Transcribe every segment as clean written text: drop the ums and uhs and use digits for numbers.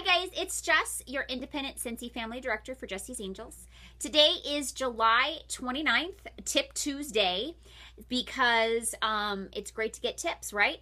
guys, it's Jess, your independent Scentsy family director for Jesse's Angels. Today is July 29th, Tip Tuesday, because it's great to get tips, right?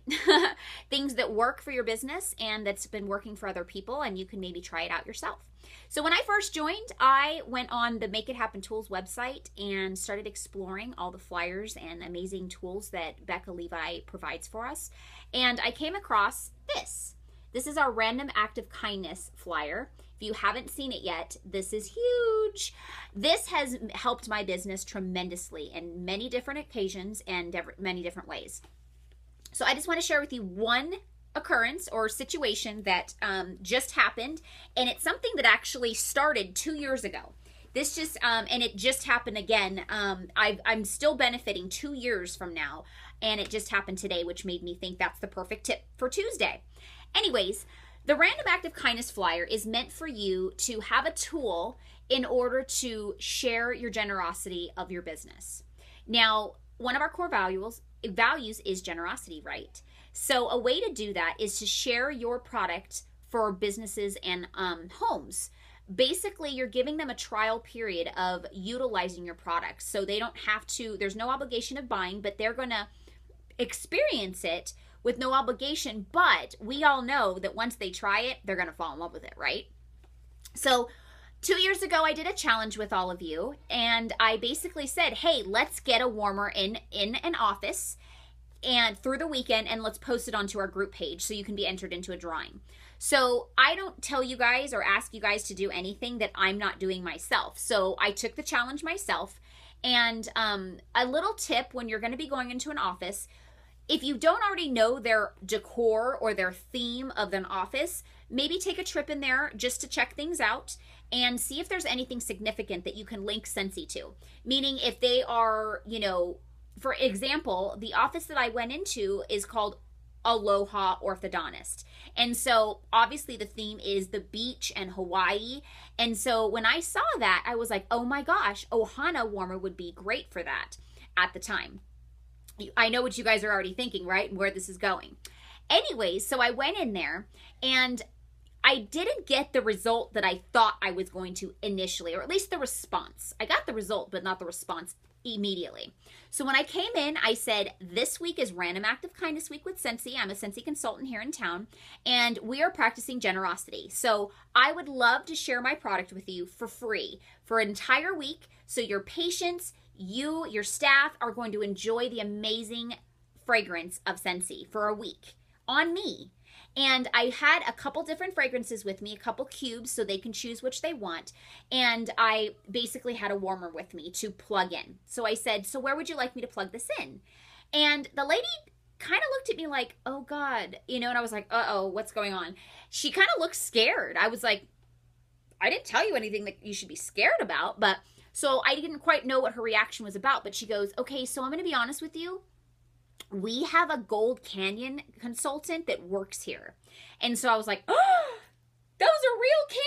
Things that work for your business and that's been working for other people, and you can maybe try it out yourself. So when I first joined, I went on the Make It Happen Tools website and started exploring all the flyers and amazing tools that Becca Levi provides for us. And I came across this. This is our Random Act of Kindness flyer. If you haven't seen it yet, this is huge. This has helped my business tremendously in many different occasions and many different ways. So I just want to share with you one occurrence or situation that just happened, and it's something that actually started 2 years ago. This just, and it just happened again. I'm still benefiting 2 years from now, and it just happened today, which made me think that's the perfect tip for Tuesday. Anyways, the Random Act of Kindness flyer is meant for you to have a tool in order to share your generosity of your business. Now, one of our core values is generosity, right? So a way to do that is to share your product for businesses and homes. Basically, you're giving them a trial period of utilizing your product. So they don't have to, there's no obligation of buying, but they're going to experience it with no obligation. But we all know that once they try it, they're going to fall in love with it, right? So 2 years ago, I did a challenge with all of you, and I basically said, hey, let's get a warmer in an office and through the weekend, and let's post it onto our group page so you can be entered into a drawing. So I don't tell you guys or ask you guys to do anything that I'm not doing myself. So I took the challenge myself. And a little tip when you're going to be going into an office, if you don't already know their decor or their theme of an office, maybe take a trip in there just to check things out and see if there's anything significant that you can link Scentsy to. Meaning if they are, you know, for example, the office that I went into is called Aloha Orthodontist. And so obviously the theme is the beach and Hawaii. And so when I saw that, I was like, oh my gosh, Ohana warmer would be great for that at the time. I know what you guys are already thinking, right? And where this is going. Anyways, so I went in there and I didn't get the result that I thought I was going to initially, or at least the response. I got the result, but not the response immediately. So when I came in, I said, this week is Random Act of Kindness Week with Scentsy. I'm a Scentsy consultant here in town, and we are practicing generosity. So I would love to share my product with you for free for an entire week. So your patients, you, your staff are going to enjoy the amazing fragrance of Scentsy for a week on me. And I had a couple different fragrances with me, a couple cubes, so they can choose which they want. And I basically had a warmer with me to plug in. So I said, so where would you like me to plug this in? And the lady kind of looked at me like, oh God, you know, and I was like, uh-oh, what's going on? She kind of looked scared. I was like, I didn't tell you anything that you should be scared about. But so I didn't quite know what her reaction was about. But she goes, okay, so I'm going to be honest with you. We have a Gold Canyon consultant that works here. And so I was like, oh, those are real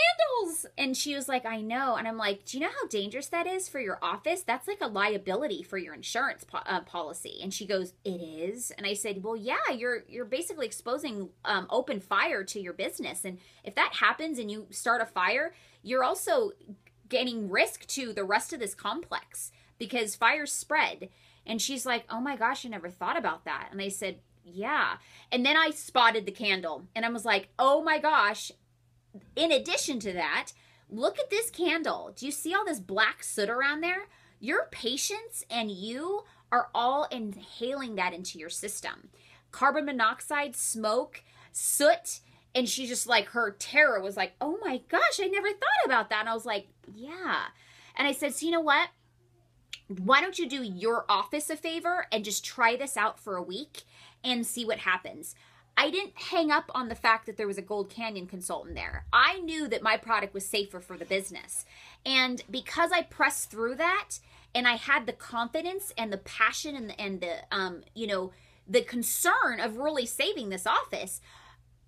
candles. And she was like, I know. And I'm like, do you know how dangerous that is for your office? That's like a liability for your insurance policy. And she goes, it is. And I said, well, yeah, you're basically exposing open fire to your business. And if that happens and you start a fire, you're also getting risk to the rest of this complex because fires spread. And she's like, oh my gosh, I never thought about that. And I said, yeah. And then I spotted the candle and I was like, oh my gosh. In addition to that, look at this candle. Do you see all this black soot around there? Your patients and you are all inhaling that into your system. Carbon monoxide, smoke, soot. And she just like, her terror was like, oh my gosh, I never thought about that. And I was like, yeah. And I said, so you know what? Why don't you do your office a favor and just try this out for a week and see what happens? I didn't hang up on the fact that there was a Gold Canyon consultant there. I knew that my product was safer for the business. And because I pressed through that and I had the confidence and the passion and the you know, the concern of really saving this office,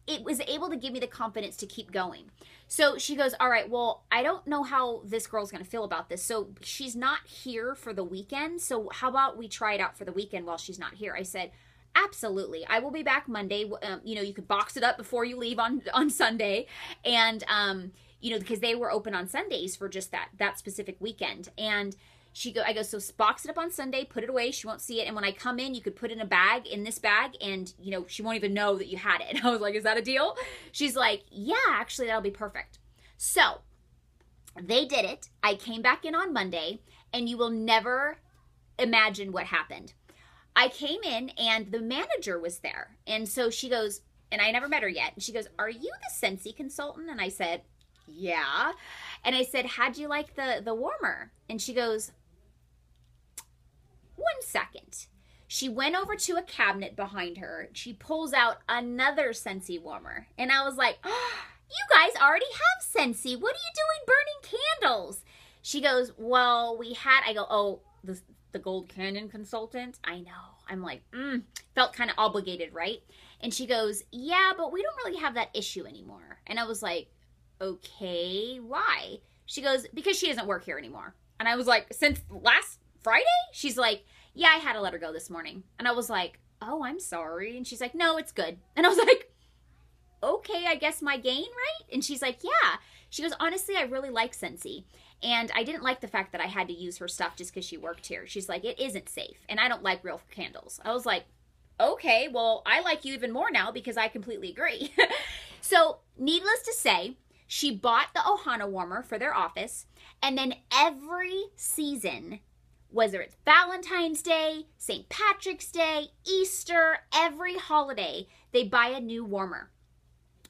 it was able to give me the confidence to keep going. So she goes, all right, well, I don't know how this girl's going to feel about this. So she's not here for the weekend. So how about we try it out for the weekend while she's not here? I said, Absolutely. I will be back Monday. You know, you could box it up before you leave on Sunday. And, you know, because they were open on Sundays for just that specific weekend. And I go, so box it up on Sunday, put it away. She won't see it. And when I come in, you could put it in this bag, and, you know, she won't even know that you had it. And I was like, is that a deal? She's like, yeah, actually, that'll be perfect. So they did it. I came back in on Monday, and you will never imagine what happened. I came in, and the manager was there. And so she goes, and I never met her yet. And she goes, are you the Scentsy consultant? And I said, yeah. And I said, how'd you like the warmer? And she goes, 1 second. She went over to a cabinet behind her. She pulls out another Scentsy warmer. And I was like, oh, you guys already have Scentsy. What are you doing burning candles? She goes, well, I go, oh, the Gold Canyon consultant? I know. I'm like, felt kind of obligated, right? And she goes, yeah, but we don't really have that issue anymore. And I was like, okay, why? She goes, because she doesn't work here anymore. And I was like, since last Friday? She's like, yeah, I had to let her go this morning. And I was like, oh, I'm sorry. And she's like, no, it's good. And I was like, okay, I guess my gain, right? And she's like, yeah. She goes, honestly, I really like Scentsy. And I didn't like the fact that I had to use her stuff just because she worked here. She's like, it isn't safe. And I don't like real candles. I was like, okay, well, I like you even more now because I completely agree. So needless to say, she bought the Ohana warmer for their office. And then every season, whether it's Valentine's Day, St. Patrick's Day, Easter, every holiday, they buy a new warmer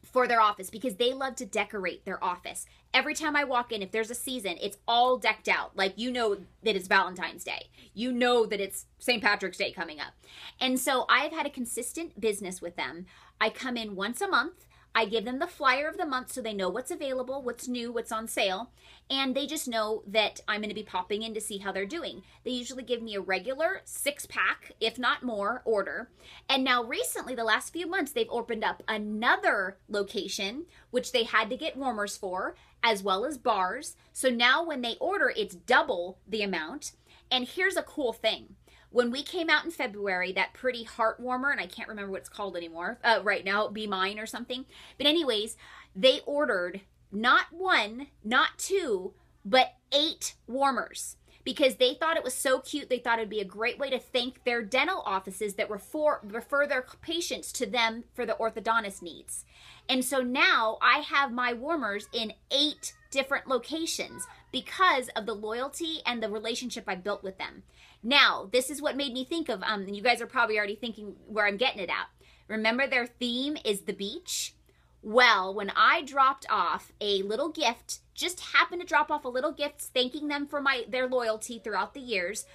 for their office because they love to decorate their office. Every time I walk in, if there's a season, it's all decked out. Like, you know that it's Valentine's Day. You know that it's St. Patrick's Day coming up. And so I've had a consistent business with them. I come in once a month. I give them the flyer of the month so they know what's available, what's new, what's on sale, and they just know that I'm going to be popping in to see how they're doing. They usually give me a regular 6-pack, if not more, order. And now recently, the last few months, they've opened up another location, which they had to get warmers for, as well as bars. So now when they order, it's double the amount. And here's a cool thing. When we came out in February, that pretty heart warmer, and I can't remember what it's called anymore right now, Be Mine or something. But anyways, they ordered not 1, not 2, but 8 warmers because they thought it was so cute. They thought it'd be a great way to thank their dental offices that refer their patients to them for the orthodontist needs. And so now I have my warmers in 8 different locations because of the loyalty and the relationship I built with them. Now, this is what made me think of, and you guys are probably already thinking where I'm getting it at. Remember their theme is the beach? Well, when I dropped off a little gift, just happened to drop off a little gift thanking them for their loyalty throughout the years,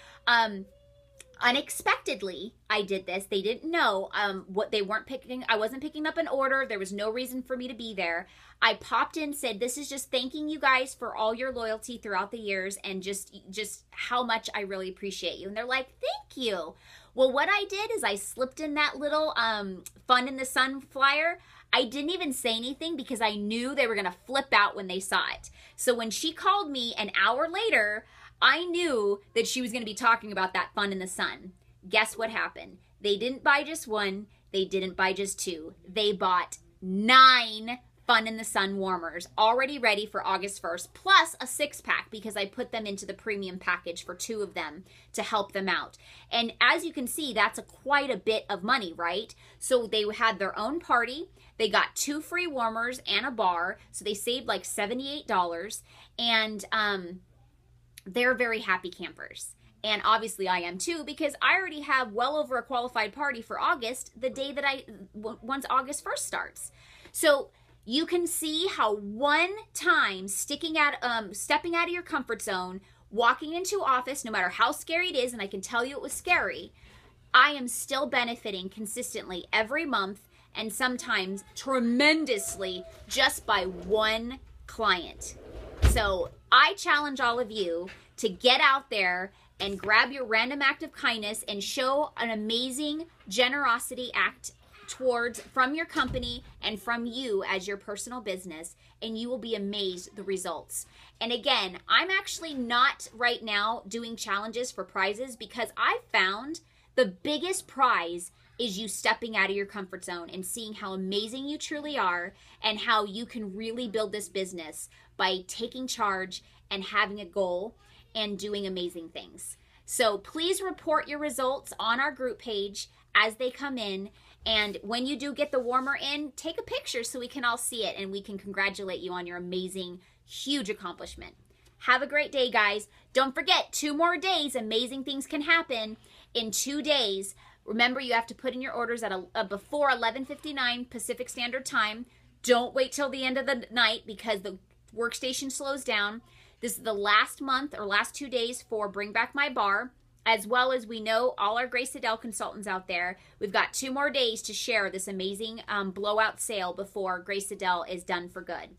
unexpectedly, I did this. They didn't know what they weren't picking. I wasn't picking up an order. There was no reason for me to be there. I popped in, said, this is just thanking you guys for all your loyalty throughout the years and just how much I really appreciate you. And they're like, thank you. Well, what I did is I slipped in that little Fun in the Sun flyer. I didn't even say anything because I knew they were going to flip out when they saw it. So when she called me an hour later, I knew that she was going to be talking about that Fun in the Sun. Guess what happened? They didn't buy just 1. They didn't buy just 2. They bought 9 Fun in the Sun warmers already ready for August 1st, plus a 6-pack because I put them into the premium package for 2 of them to help them out. And as you can see, that's quite a bit of money, right? So they had their own party. They got 2 free warmers and a bar. So they saved like $78. And they're very happy campers. And obviously I am too, because I already have well over a qualified party for August, the day that once August 1st starts. So you can see how one time stepping out of your comfort zone, walking into office, no matter how scary it is, and I can tell you it was scary, I am still benefiting consistently every month and sometimes tremendously just by 1 client. So I challenge all of you to get out there and grab your random act of kindness and show an amazing generosity act from your company and from you as your personal business, and you will be amazed the results. And again, I'm actually not right now doing challenges for prizes because I found the biggest prize is you stepping out of your comfort zone and seeing how amazing you truly are and how you can really build this business by taking charge and having a goal and doing amazing things. So please report your results on our group page as they come in. And when you do get the warmer in, take a picture so we can all see it and we can congratulate you on your amazing, huge accomplishment. Have a great day, guys. Don't forget, 2 more days. Amazing things can happen in 2 days. Remember, you have to put in your orders at before 11:59 Pacific Standard Time. Don't wait till the end of the night because the workstation slows down. This is the last month or last 2 days for Bring Back My Bar, as well as we know all our Grace Adele consultants out there. We've got 2 more days to share this amazing blowout sale before Grace Adele is done for good.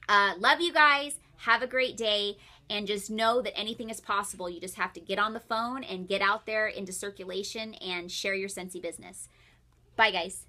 Love you guys. Have a great day. And just know that anything is possible. You just have to get on the phone and get out there into circulation and share your Scentsy business. Bye, guys.